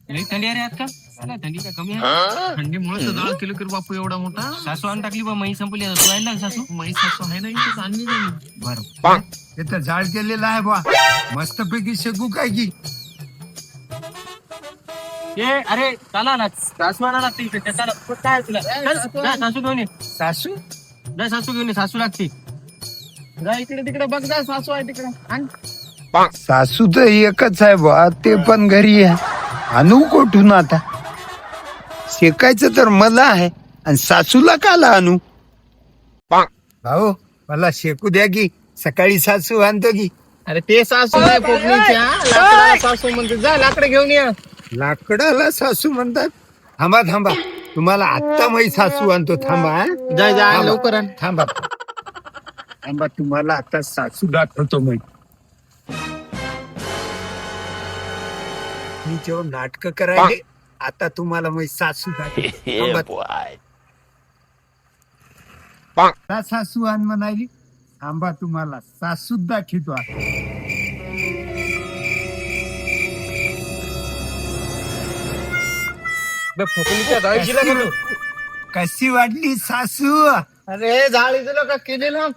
लई थंडी आहे रे आज का चला, थंडी काय कमी आहे? थंडीमुळे तर जाळ केलं कर बापू एवढा मोठा. सासू आणून टाकली बा, मही संपली आता. तू आहे ना सासू? मही सासू आहे ना, इथेच आणली नाही. बरं ते तर जाळ केलेलं आहे बा, मस्तपैकी शेकू काय की. ए अरे चला ना, सासू आणा लागते इथे. चला काय आहे तुला? चल, जा सासू घेऊन ये. सासू जा सासू घेऊन ये, सासू लागते. जा इकडे तिकडे बघ, जा सासू आहे तिकडे. आण. सासू तर एकच आहे बा, ते पण घरी आहे. आणू कोठून आता? शेकायचं तर मला आहे आणि सासूला काला आणू? भाऊ मला शेकू द्या की, सकाळी सासू आणतो की. अरे ते सासू नाही पोकणीच्या, लाकडाला सासू म्हणते. जा लाकडं घेऊन ये. लाकडाला सासू म्हणतात? थांबा थांबा, तुम्हाला आत्ता मी सासू आणतो. थांबा हा. जा जा थांबा. लवकर आण. थांबा थांबा, तुम्हाला आता सासू दाखवतो मी. मी जेव्हा नाटक करायले, आता तुम्हाला मी सासू दाखवतो. थांबा. सासू आण म्हणाली. थांबा, तुम्हाला सासू दाखवतो आता. फुकणीच्या डाळीला करू. कशी वाटली सासू? अरे झाळी तुला का केलेलं?